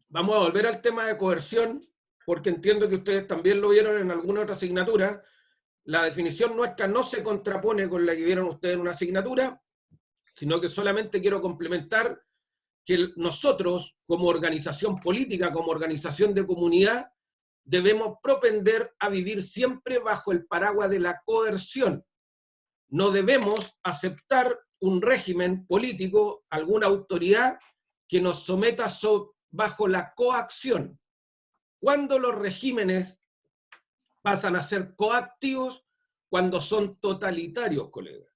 Vamos a volver al tema de coerción, porque entiendo que ustedes también lo vieron en alguna otra asignatura. La definición nuestra no se contrapone con la que vieron ustedes en una asignatura, sino que solamente quiero complementar que nosotros, como organización política, como organización de comunidad, debemos propender a vivir siempre bajo el paraguas de la coerción. No debemos aceptar un régimen político, alguna autoridad que nos someta bajo la coacción. Cuando los regímenes pasan a ser coactivos, cuando son totalitarios, colegas.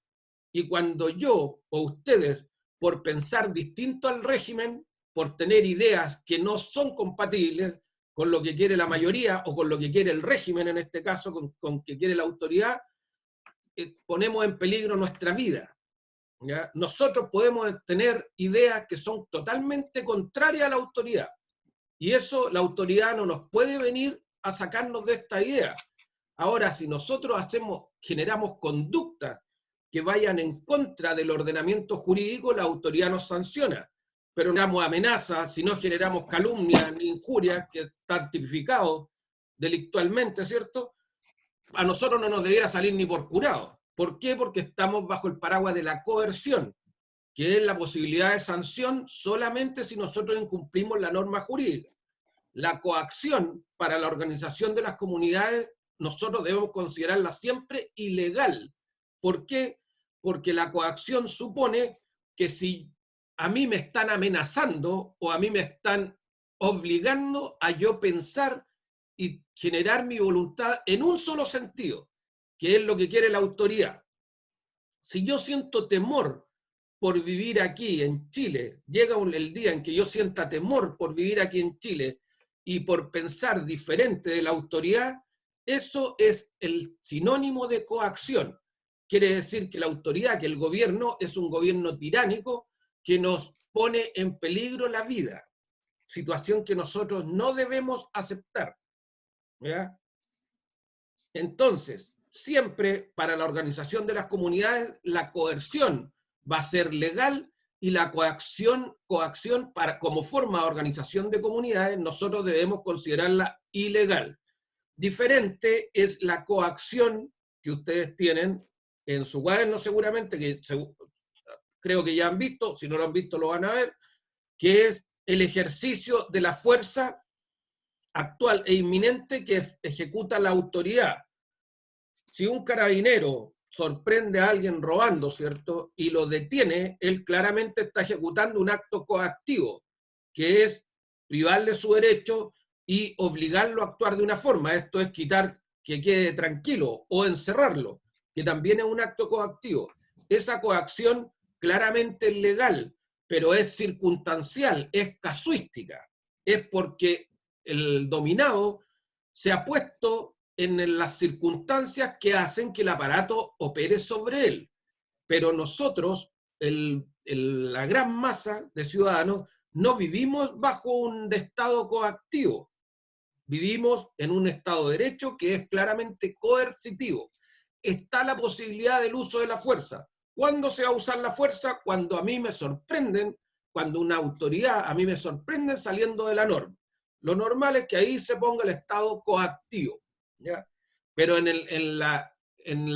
Y cuando yo o ustedes, por pensar distinto al régimen, por tener ideas que no son compatibles con lo que quiere la mayoría o con lo que quiere el régimen, en este caso, con que quiere la autoridad, ponemos en peligro nuestra vida. ¿Ya? Nosotros podemos tener ideas que son totalmente contrarias a la autoridad. Y eso la autoridad no nos puede venir a sacarnos de esta idea. Ahora, si nosotros generamos conductas que vayan en contra del ordenamiento jurídico, la autoridad nos sanciona. Pero no generamos amenazas, si no generamos calumnias ni injurias, que están tipificados delictualmente, ¿cierto? A nosotros no nos debiera salir ni por curado. ¿Por qué? Porque estamos bajo el paraguas de la coerción, que es la posibilidad de sanción solamente si nosotros incumplimos la norma jurídica. La coacción para la organización de las comunidades nosotros debemos considerarla siempre ilegal. ¿Por qué? Porque la coacción supone que si a mí me están amenazando o a mí me están obligando a yo pensar y generar mi voluntad en un solo sentido, que es lo que quiere la autoridad. Si yo siento temor por vivir aquí en Chile, llega el día en que yo sienta temor por vivir aquí en Chile y por pensar diferente de la autoridad, eso es el sinónimo de coacción. Quiere decir que la autoridad, que el gobierno es un gobierno tiránico que nos pone en peligro la vida, situación que nosotros no debemos aceptar. ¿Ya? Entonces, siempre para la organización de las comunidades, la coerción va a ser legal y la coacción para, como forma de organización de comunidades, nosotros debemos considerarla ilegal. Diferente es la coacción que ustedes tienen en su cuaderno seguramente, que creo que ya han visto, si no lo han visto lo van a ver, que es el ejercicio de la fuerza actual e inminente que ejecuta la autoridad. Si un carabinero sorprende a alguien robando, ¿cierto? Y lo detiene, él claramente está ejecutando un acto coactivo, que es privarle su derecho y obligarlo a actuar de una forma. Esto es quitar que quede tranquilo o encerrarlo, que también es un acto coactivo. Esa coacción claramente es legal, pero es circunstancial, es casuística. Es porque el dominado se ha puesto en las circunstancias que hacen que el aparato opere sobre él. Pero nosotros, la gran masa de ciudadanos, no vivimos bajo un estado coactivo. Vivimos en un estado de derecho que es claramente coercitivo. Está la posibilidad del uso de la fuerza. ¿Cuándo se va a usar la fuerza? Cuando a mí me sorprenden, cuando una autoridad a mí me sorprende saliendo de la norma. Lo normal es que ahí se ponga el estado coactivo, ¿ya? Pero en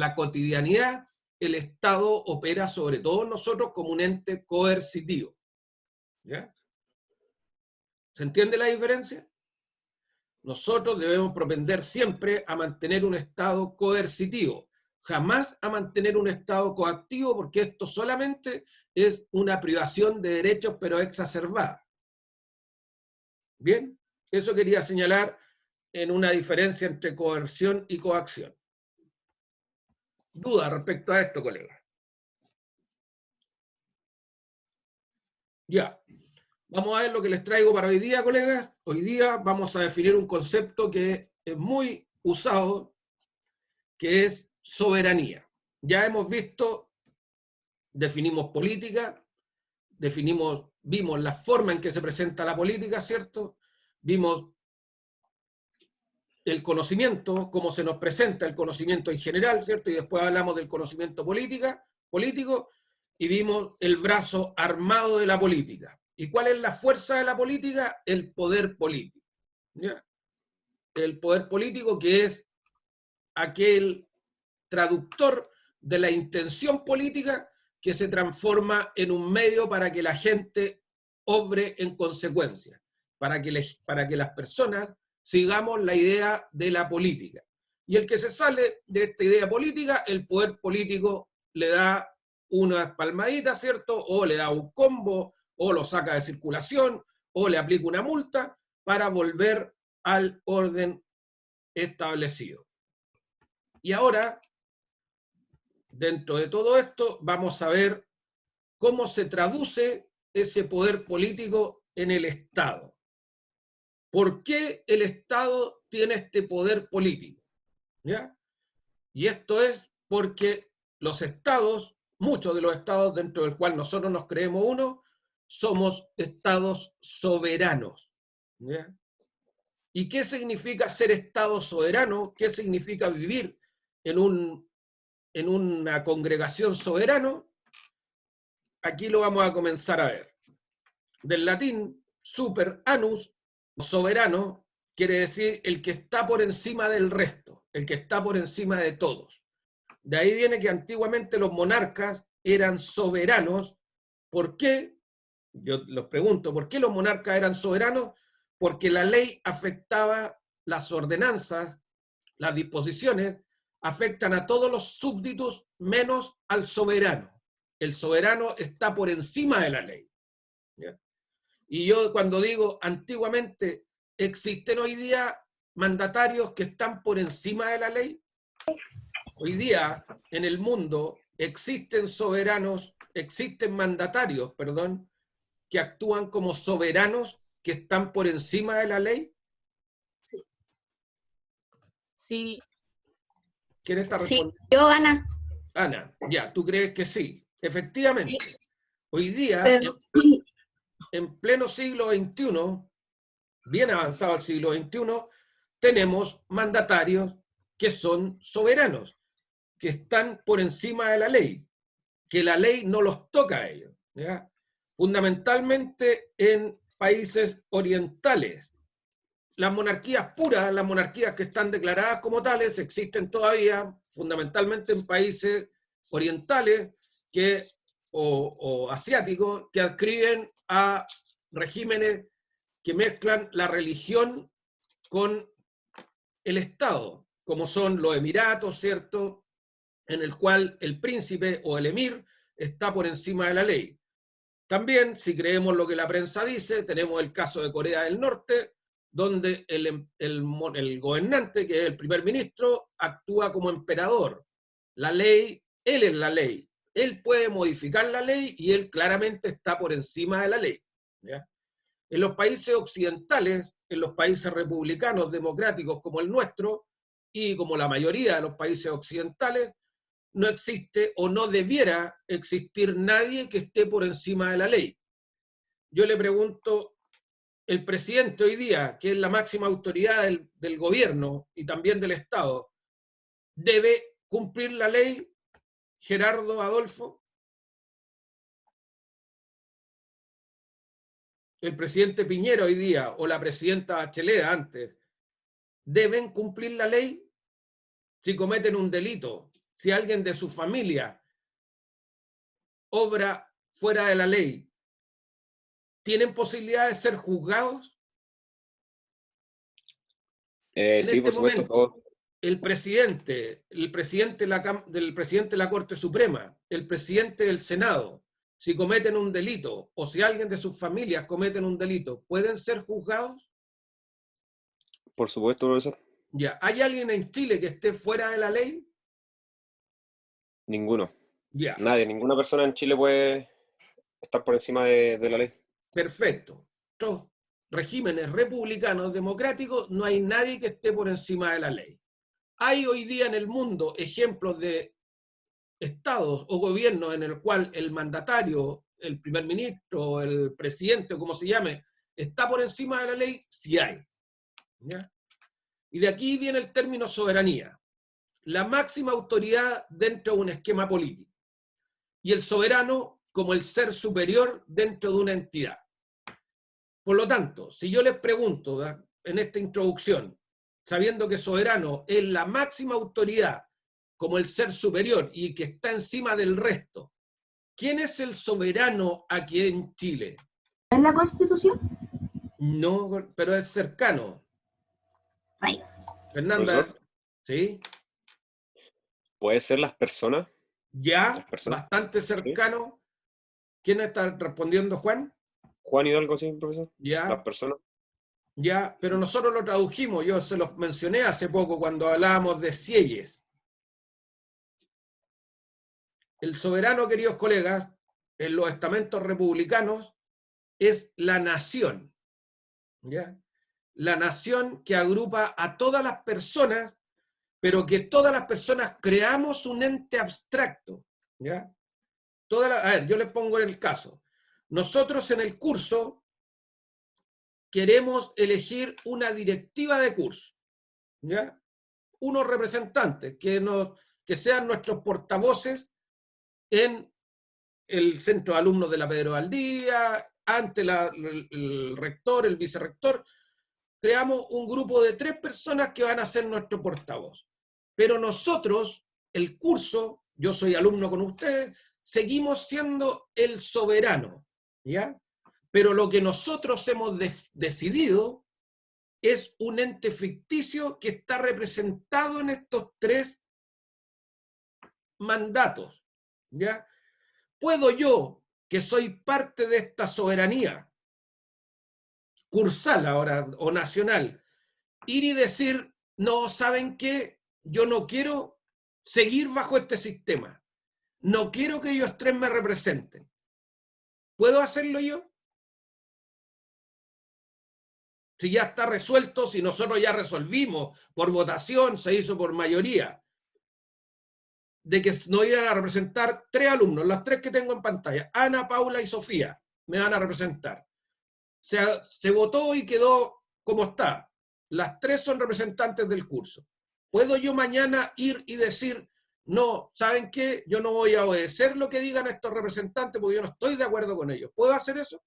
la cotidianidad el Estado opera sobre todos nosotros como un ente coercitivo. ¿Ya? ¿Se entiende la diferencia? Nosotros debemos propender siempre a mantener un estado coercitivo, jamás a mantener un estado coactivo, porque esto solamente es una privación de derechos, pero exacerbada. Bien, eso quería señalar en una diferencia entre coerción y coacción. ¿Duda respecto a esto, colega? Ya. Vamos a ver lo que les traigo para hoy día, colegas. Hoy día vamos a definir un concepto que es muy usado, que es soberanía. Ya hemos visto, definimos política, vimos la forma en que se presenta la política, ¿cierto? Vimos el conocimiento, cómo se nos presenta el conocimiento en general, ¿cierto? Y después hablamos del conocimiento político, y vimos el brazo armado de la política. ¿Y cuál es la fuerza de la política? El poder político. ¿Ya? El poder político, que es aquel traductor de la intención política que se transforma en un medio para que la gente obre en consecuencia, para que las personas sigamos la idea de la política. Y el que se sale de esta idea política, el poder político le da unas palmaditas, ¿cierto? O le da un combo, o lo saca de circulación, o le aplica una multa para volver al orden establecido. Y ahora, dentro de todo esto, vamos a ver cómo se traduce ese poder político en el Estado. ¿Por qué el Estado tiene este poder político? ¿Ya? Y esto es porque los estados, muchos de los estados dentro del cual nosotros nos creemos uno, somos estados soberanos. ¿Ya? ¿Y qué significa ser estado soberano? ¿Qué significa vivir en una congregación soberano? Aquí lo vamos a comenzar a ver. Del latín, super annus, soberano, quiere decir el que está por encima del resto, el que está por encima de todos. De ahí viene que antiguamente los monarcas eran soberanos. ¿Por qué? Yo los pregunto, ¿por qué los monarcas eran soberanos? Porque la ley afectaba las ordenanzas, las disposiciones, afectan a todos los súbditos menos al soberano. El soberano está por encima de la ley. ¿Ya? Y yo cuando digo antiguamente, ¿existen hoy día mandatarios que están por encima de la ley? Hoy día en el mundo existen soberanos, existen mandatarios, perdón, que actúan como soberanos que están por encima de la ley. Sí. ¿Quién está respondiendo? Sí, yo, Ana. Ana, ya, ¿tú crees que sí? Efectivamente. Hoy día, Pero, en pleno siglo XXI, bien avanzado el siglo XXI, tenemos mandatarios que son soberanos, que están por encima de la ley, que la ley no los toca a ellos. ¿Ya? Fundamentalmente en países orientales. Las monarquías puras, las monarquías que están declaradas como tales, existen todavía fundamentalmente en países orientales o asiáticos que adscriben a regímenes que mezclan la religión con el Estado, como son los Emiratos, ¿cierto? En el cual el príncipe o el emir está por encima de la ley. También, si creemos lo que la prensa dice, tenemos el caso de Corea del Norte, donde el gobernante, que es el primer ministro, actúa como emperador. La ley, él es la ley. Él puede modificar la ley y él claramente está por encima de la ley. ¿Ya? En los países occidentales, en los países republicanos democráticos como el nuestro, y como la mayoría de los países occidentales, no existe o no debiera existir nadie que esté por encima de la ley. Yo le pregunto, el presidente hoy día, que es la máxima autoridad del gobierno y también del Estado, ¿debe cumplir la ley, Gerardo Adolfo? El presidente Piñera hoy día o la presidenta Bachelet antes, ¿deben cumplir la ley si cometen un delito? Si alguien de su familia obra fuera de la ley, ¿tienen posibilidad de ser juzgados? En Sí, este por supuesto. momento, el presidente de la Corte Suprema, el presidente del Senado, si cometen un delito o si alguien de sus familias cometen un delito, ¿pueden ser juzgados? Por supuesto, profesor. Ya. ¿Hay alguien en Chile que esté fuera de la ley? Ninguno. Ya. Nadie, ninguna persona en Chile puede estar por encima de la ley. Perfecto. Estos regímenes republicanos democráticos, no hay nadie que esté por encima de la ley. Hay hoy día en el mundo ejemplos de estados o gobiernos en el cual el mandatario, el primer ministro, el presidente o como se llame, está por encima de la ley. Sí hay. ¿Ya? Y de aquí viene el término soberanía. La máxima autoridad dentro de un esquema político. Y el soberano como el ser superior dentro de una entidad. Por lo tanto, si yo les pregunto, ¿verdad?, en esta introducción, sabiendo que soberano es la máxima autoridad como el ser superior y que está encima del resto, ¿quién es el soberano aquí en Chile? ¿Es la Constitución? No, pero es cercano. Rayos. Fernanda, Profesor, ¿sí? ¿puede ser las personas? Ya, Las personas, bastante ¿sí? cercano. ¿Quién está respondiendo, Juan? Juan Hidalgo, sí, profesor. Las Ya, personas. ya, pero nosotros lo tradujimos, yo se los mencioné hace poco cuando hablábamos de Sieyes. El soberano, queridos colegas, en los estamentos republicanos, es la nación, ¿ya? La nación que agrupa a todas las personas, pero que todas las personas creamos un ente abstracto, ¿ya? A ver, yo les pongo el caso. Nosotros en el curso queremos elegir una directiva de curso, ¿ya? Unos representantes que sean nuestros portavoces en el centro de alumnos de la Pedro Valdía, ante el rector, el vicerrector. Creamos un grupo de 3 personas que van a ser nuestro portavoz. Pero nosotros, el curso, yo soy alumno con ustedes, seguimos siendo el soberano, ¿ya? Pero lo que nosotros hemos decidido es un ente ficticio que está representado en estos 3 mandatos, ¿ya? ¿Puedo yo, que soy parte de esta soberanía, cursal ahora, o nacional, ir y decir, no, ¿saben qué? Yo no quiero seguir bajo este sistema. No quiero que ellos 3 me representen. ¿Puedo hacerlo yo? Si ya está resuelto, si nosotros ya resolvimos por votación, se hizo por mayoría, de que nos iban a representar 3 alumnos, las 3 que tengo en pantalla, Ana, Paula y Sofía, me van a representar. Se votó y quedó como está. Las 3 son representantes del curso. ¿Puedo yo mañana ir y decir, no, ¿saben qué? Yo no voy a obedecer lo que digan estos representantes porque yo no estoy de acuerdo con ellos? ¿Puedo hacer eso?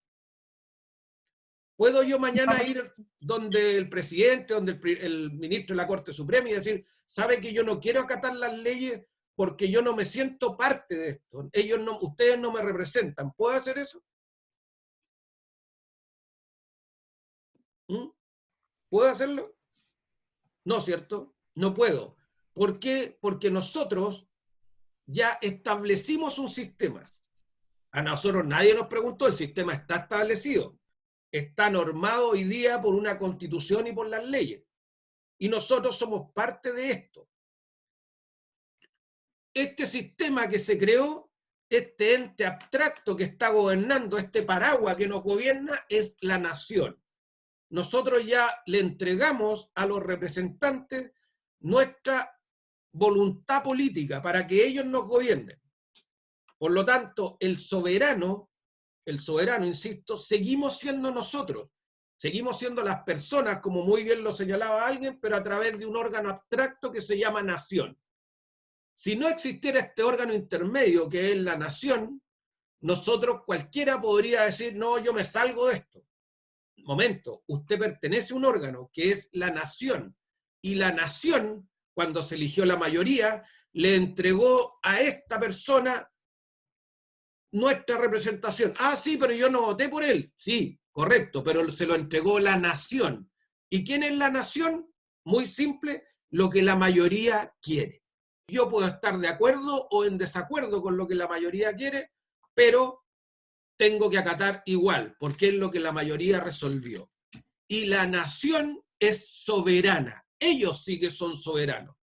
¿Puedo yo mañana ir donde el presidente, donde el ministro de la Corte Suprema y decir, ¿sabe que yo no quiero acatar las leyes porque yo no me siento parte de esto? Ustedes no me representan. ¿Puedo hacer eso? ¿Mm? ¿Puedo hacerlo? No, ¿cierto? No puedo. ¿Por qué? Porque nosotros ya establecimos un sistema. A nosotros nadie nos preguntó, el sistema está establecido. Está normado hoy día por una constitución y por las leyes. Y nosotros somos parte de esto. Este sistema que se creó, este ente abstracto que está gobernando, este paraguas que nos gobierna, es la nación. Nosotros ya le entregamos a los representantes nuestra voluntad política para que ellos nos gobiernen. Por lo tanto, el soberano, insisto, seguimos siendo nosotros. Seguimos siendo las personas, como muy bien lo señalaba alguien, pero a través de un órgano abstracto que se llama nación. Si no existiera este órgano intermedio que es la nación, nosotros cualquiera podría decir, no, yo me salgo de esto. Momento, usted pertenece a un órgano que es la nación, y la nación, cuando se eligió la mayoría, le entregó a esta persona nuestra representación. Ah, sí, pero yo no voté por él. Sí, correcto, pero se lo entregó la nación. ¿Y quién es la nación? Muy simple, lo que la mayoría quiere. Yo puedo estar de acuerdo o en desacuerdo con lo que la mayoría quiere, pero tengo que acatar igual, porque es lo que la mayoría resolvió. Y la nación es soberana. Ellos sí que son soberanos.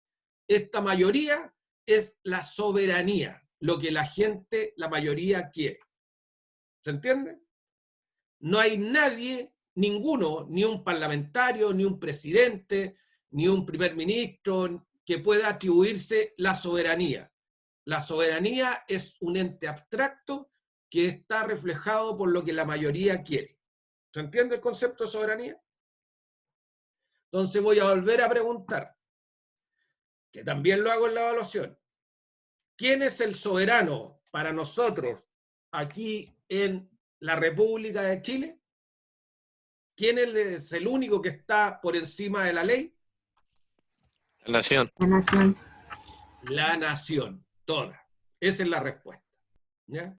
Esta mayoría es la soberanía, lo que la gente, la mayoría quiere. ¿Se entiende? No hay nadie, ninguno, ni un parlamentario, ni un presidente, ni un primer ministro, que pueda atribuirse la soberanía. La soberanía es un ente abstracto que está reflejado por lo que la mayoría quiere. ¿Se entiende el concepto de soberanía? Entonces voy a volver a preguntar, que también lo hago en la evaluación. ¿Quién es el soberano para nosotros aquí en la República de Chile? ¿Quién es el único que está por encima de la ley? La nación. La nación. La nación, toda. Esa es la respuesta. ¿Ya?